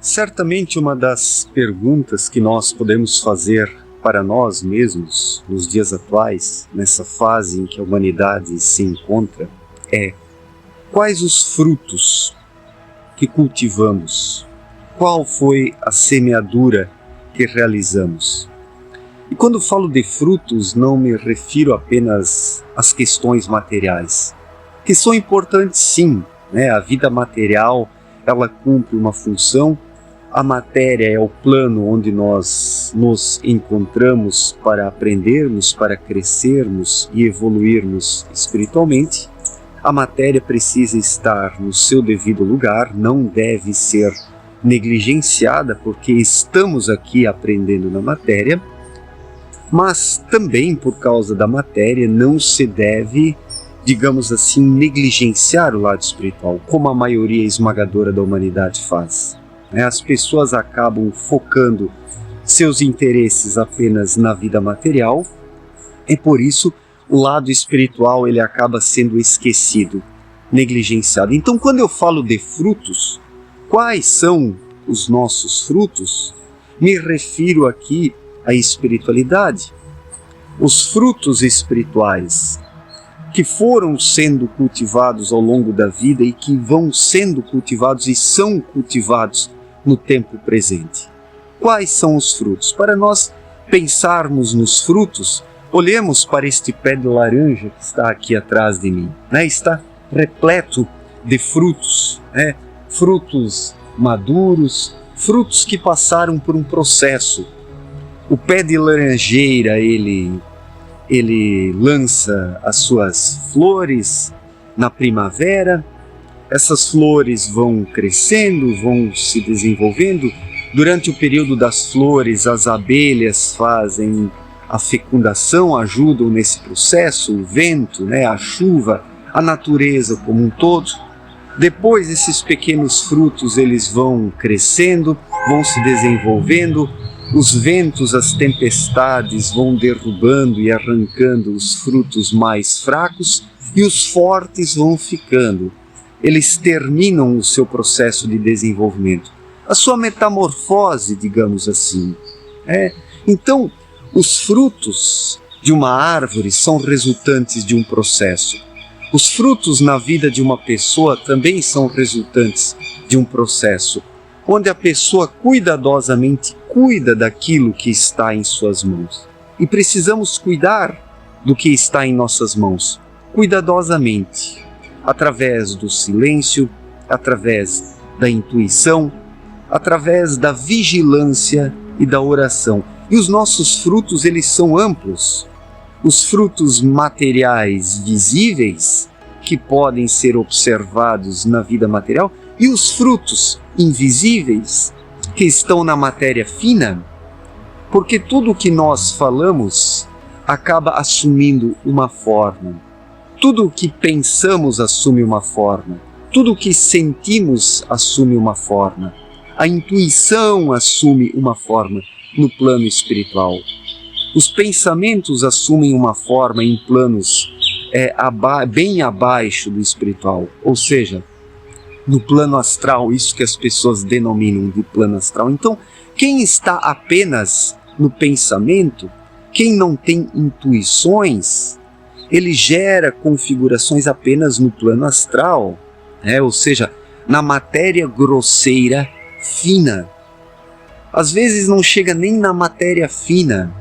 Certamente uma das perguntas que nós podemos fazer para nós mesmos nos dias atuais, nessa fase em que a humanidade se encontra, é: quais os frutos que cultivamos? Qual foi a semeadura que realizamos? E quando falo de frutos, não me refiro apenas às questões materiais, que são importantes sim, né? A vida material, ela cumpre uma função. A matéria é o plano onde nós nos encontramos para aprendermos, para crescermos e evoluirmos espiritualmente. A matéria precisa estar no seu devido lugar, não deve ser negligenciada, porque estamos aqui aprendendo na matéria, mas também por causa da matéria não se deve, digamos assim, negligenciar o lado espiritual, como a maioria esmagadora da humanidade faz. As pessoas acabam focando seus interesses apenas na vida material e por isso o lado espiritual ele acaba sendo esquecido, negligenciado. Então, quando eu falo de frutos, quais são os nossos frutos? Me refiro aqui à espiritualidade. Os frutos espirituais que foram sendo cultivados ao longo da vida e que vão sendo cultivados e são cultivados no tempo presente. Quais são os frutos? Para nós pensarmos nos frutos, olhemos para este pé de laranja que está aqui atrás de mim. Está repleto de frutos, frutos maduros, frutos que passaram por um processo. O pé de laranjeira, ele lança as suas flores na primavera. Essas flores vão crescendo, vão se desenvolvendo. Durante o período das flores, as abelhas fazem a fecundação, ajudam nesse processo, o vento, a chuva, a natureza como um todo. Depois, esses pequenos frutos eles vão crescendo, vão se desenvolvendo. Os ventos, as tempestades vão derrubando e arrancando os frutos mais fracos e os fortes vão ficando. Eles terminam o seu processo de desenvolvimento, a sua metamorfose, digamos assim. Então, os frutos de uma árvore são resultantes de um processo. Os frutos na vida de uma pessoa também são resultantes de um processo, onde a pessoa cuidadosamente cuida daquilo que está em suas mãos. E precisamos cuidar do que está em nossas mãos, cuidadosamente, através do silêncio, através da intuição, através da vigilância e da oração. E os nossos frutos, eles são amplos. Os frutos materiais visíveis, que podem ser observados na vida material, e os frutos invisíveis, que estão na matéria fina, porque tudo o que nós falamos acaba assumindo uma forma. Tudo o que pensamos assume uma forma. Tudo o que sentimos assume uma forma. A intuição assume uma forma no plano espiritual. Os pensamentos assumem uma forma em planos bem abaixo do espiritual, ou seja, no plano astral, isso que as pessoas denominam de plano astral. Então, quem está apenas no pensamento, quem não tem intuições, ele gera configurações apenas no plano astral, ou seja, na matéria grosseira fina. Às vezes não chega nem na matéria fina,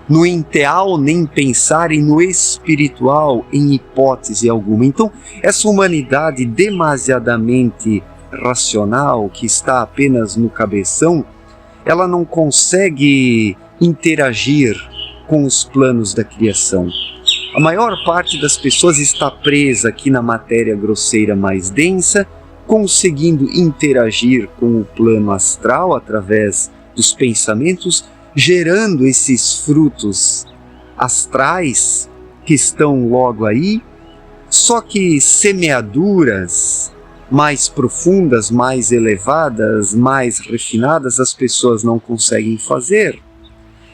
no enteal nem pensar e no espiritual em hipótese alguma. Então, essa humanidade demasiadamente racional, que está apenas no cabeção, ela não consegue interagir com os planos da criação. A maior parte das pessoas está presa aqui na matéria grosseira mais densa, conseguindo interagir com o plano astral através dos pensamentos, gerando esses frutos astrais que estão logo aí, só que semeaduras mais profundas, mais elevadas, mais refinadas, as pessoas não conseguem fazer.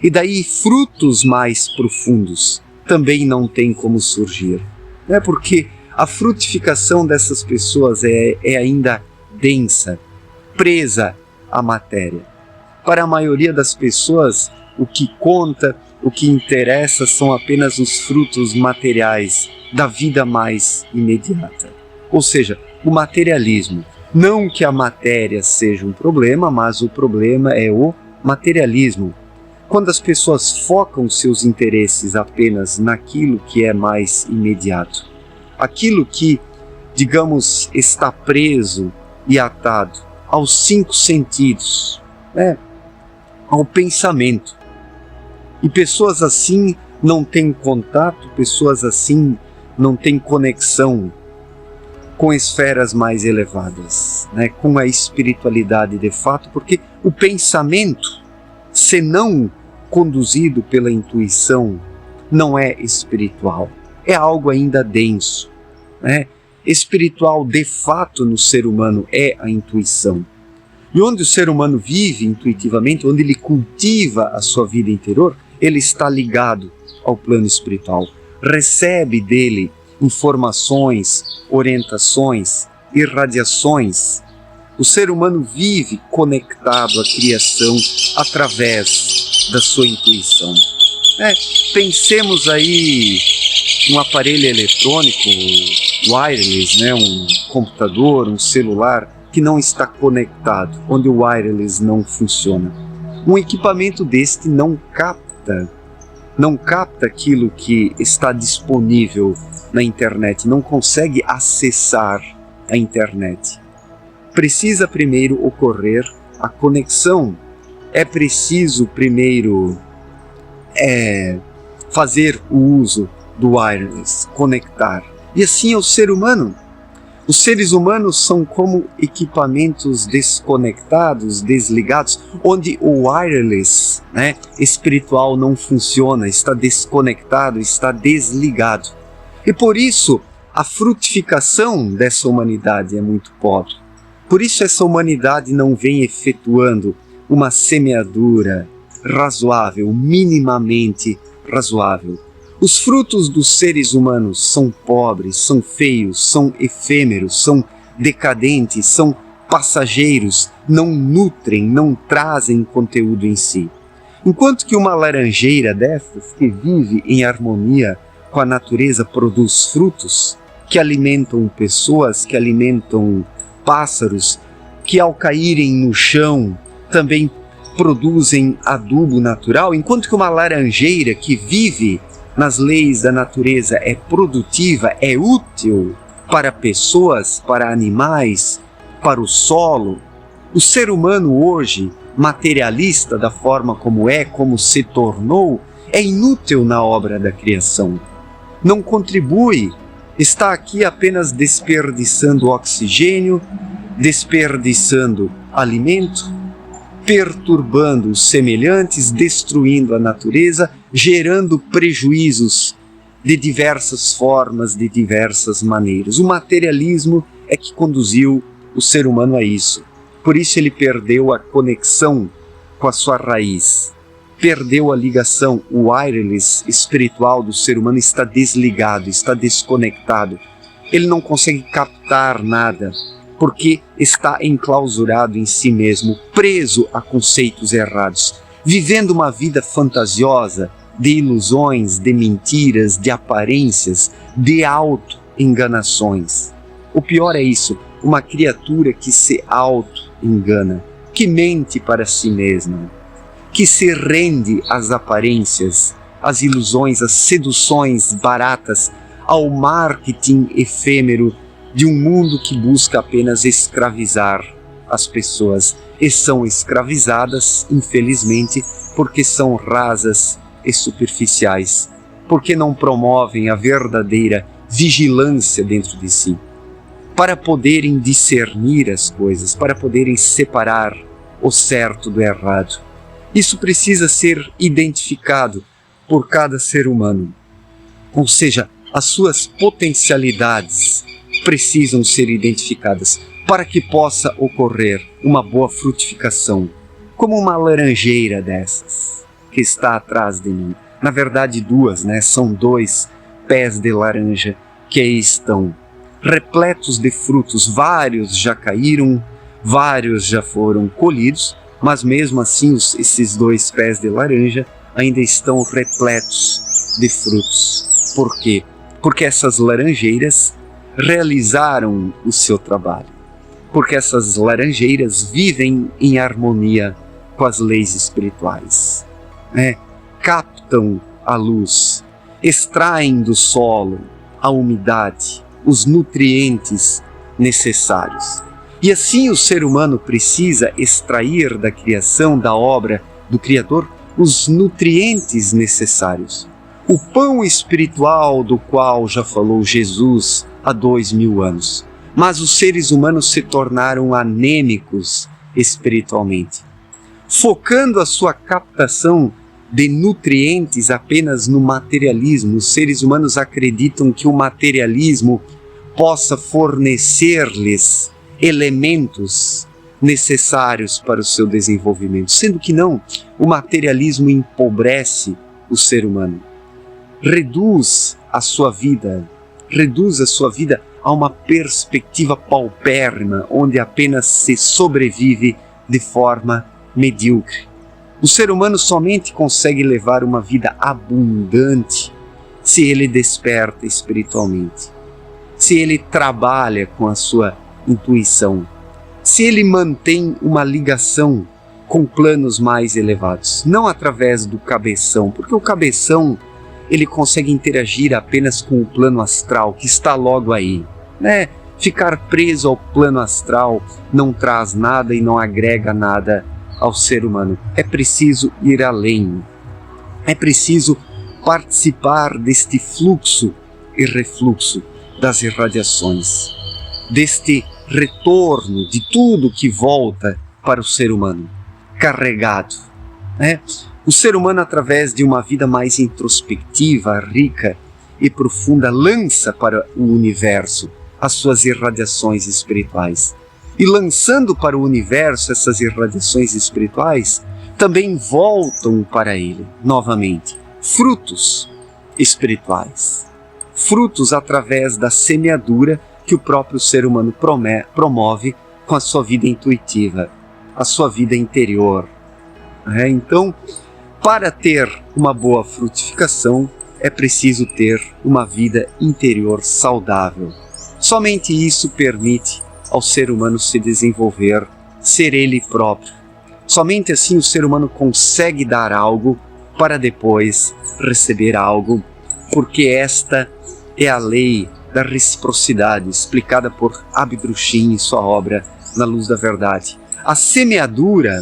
E daí frutos mais profundos também não tem como surgir. Porque a frutificação dessas pessoas é ainda densa, presa à matéria. Para a maioria das pessoas, o que conta, o que interessa são apenas os frutos materiais da vida mais imediata. Ou seja, o materialismo. Não que a matéria seja um problema, mas o problema é o materialismo. Quando as pessoas focam seus interesses apenas naquilo que é mais imediato, aquilo que, digamos, está preso e atado aos 5 sentidos, ao pensamento. E pessoas assim não têm contato, pessoas assim não têm conexão com esferas mais elevadas, com a espiritualidade de fato, porque o pensamento, se não conduzido pela intuição, não é espiritual, é algo ainda denso. Espiritual de fato no ser humano é a intuição. E onde o ser humano vive intuitivamente, onde ele cultiva a sua vida interior, ele está ligado ao plano espiritual, recebe dele informações, orientações, irradiações. O ser humano vive conectado à criação através da sua intuição. Pensemos aí um aparelho eletrônico, wireless, um computador, um celular, que não está conectado, onde o wireless não funciona. Um equipamento deste não capta aquilo que está disponível na internet, não consegue acessar a internet. Precisa primeiro ocorrer a conexão, é preciso primeiro fazer o uso do wireless, conectar. E assim é o ser humano. Os seres humanos são como equipamentos desconectados, desligados, onde o wireless espiritual não funciona, está desconectado, está desligado. E por isso a frutificação dessa humanidade é muito pobre. Por isso essa humanidade não vem efetuando uma semeadura razoável, minimamente razoável. Os frutos dos seres humanos são pobres, são feios, são efêmeros, são decadentes, são passageiros, não nutrem, não trazem conteúdo em si. Enquanto que uma laranjeira dessas, que vive em harmonia com a natureza, produz frutos que alimentam pessoas, que alimentam pássaros, que ao caírem no chão também produzem adubo natural, enquanto que uma laranjeira que vive nas leis da natureza é produtiva, é útil para pessoas, para animais, para o solo. O ser humano hoje, materialista da forma como se tornou, é inútil na obra da criação. Não contribui, está aqui apenas desperdiçando oxigênio, desperdiçando alimento, perturbando os semelhantes, destruindo a natureza, gerando prejuízos de diversas formas, de diversas maneiras. O materialismo é que conduziu o ser humano a isso. Por isso ele perdeu a conexão com a sua raiz, perdeu a ligação. O wireless espiritual do ser humano está desligado, está desconectado. Ele não consegue captar nada, porque está enclausurado em si mesmo, preso a conceitos errados, vivendo uma vida fantasiosa, de ilusões, de mentiras, de aparências, de auto-enganações. O pior é isso, uma criatura que se auto-engana, que mente para si mesma, que se rende às aparências, às ilusões, às seduções baratas, ao marketing efêmero de um mundo que busca apenas escravizar as pessoas. E são escravizadas, infelizmente, porque são rasas e superficiais, porque não promovem a verdadeira vigilância dentro de si, para poderem discernir as coisas, para poderem separar o certo do errado. Isso precisa ser identificado por cada ser humano, ou seja, as suas potencialidades precisam ser identificadas para que possa ocorrer uma boa frutificação, como uma laranjeira dessas que está atrás de mim. Na verdade, duas, são 2 pés de laranja que aí estão, repletos de frutos. Vários já caíram, Vários já foram colhidos, mas mesmo assim esses 2 pés de laranja ainda estão repletos de frutos. Por quê? Porque essas laranjeiras realizaram o seu trabalho. Porque essas laranjeiras vivem em harmonia com as leis espirituais. Captam a luz, extraem do solo a umidade, os nutrientes necessários. E assim o ser humano precisa extrair da criação, da obra do Criador, os nutrientes necessários. O pão espiritual do qual já falou Jesus há 2000 anos. Mas os seres humanos se tornaram anêmicos espiritualmente, focando a sua captação de nutrientes apenas no materialismo. Os seres humanos acreditam que o materialismo possa fornecer-lhes elementos necessários para o seu desenvolvimento, sendo que não, o materialismo empobrece o ser humano, reduz a sua vida a uma perspectiva paupérrima, onde apenas se sobrevive de forma medíocre. O ser humano somente consegue levar uma vida abundante se ele desperta espiritualmente, se ele trabalha com a sua intuição, se ele mantém uma ligação com planos mais elevados, não através do cabeção, porque o cabeção ele consegue interagir apenas com o plano astral que está logo aí, Ficar preso ao plano astral não traz nada e não agrega nada ao ser humano. É preciso ir além, é preciso participar deste fluxo e refluxo das irradiações, deste retorno de tudo que volta para o ser humano, carregado. O ser humano, através de uma vida mais introspectiva, rica e profunda, lança para o universo as suas irradiações espirituais. E lançando para o universo essas irradiações espirituais, também voltam para ele, novamente, frutos espirituais. Frutos através da semeadura que o próprio ser humano promove com a sua vida intuitiva, a sua vida interior. Então, para ter uma boa frutificação, é preciso ter uma vida interior saudável. Somente isso permite ao ser humano se desenvolver, ser ele próprio. Somente assim o ser humano consegue dar algo para depois receber algo, porque esta é a lei da reciprocidade, explicada por Abdrushim em sua obra Na Luz da Verdade. A semeadura,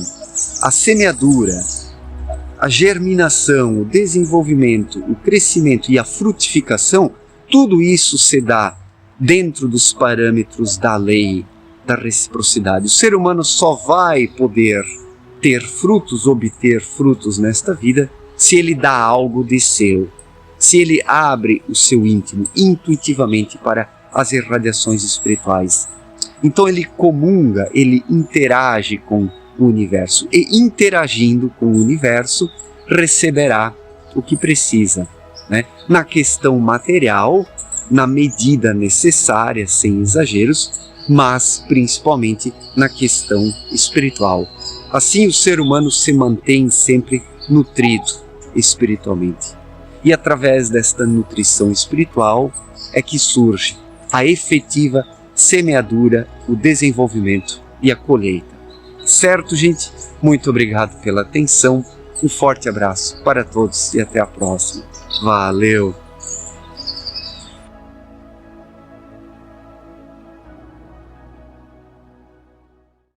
a germinação, o desenvolvimento, o crescimento e a frutificação, tudo isso se dá dentro dos parâmetros da lei da reciprocidade. O ser humano só vai poder ter frutos, obter frutos nesta vida, se ele dá algo de seu, se ele abre o seu íntimo intuitivamente para as irradiações espirituais. Então ele comunga, ele interage com o universo, e interagindo com o universo receberá o que precisa, Na questão material, na medida necessária, sem exageros, mas principalmente na questão espiritual. Assim o ser humano se mantém sempre nutrido espiritualmente. E através desta nutrição espiritual é que surge a efetiva semeadura, o desenvolvimento e a colheita. Certo, gente? Muito obrigado pela atenção, um forte abraço para todos e até a próxima. Valeu!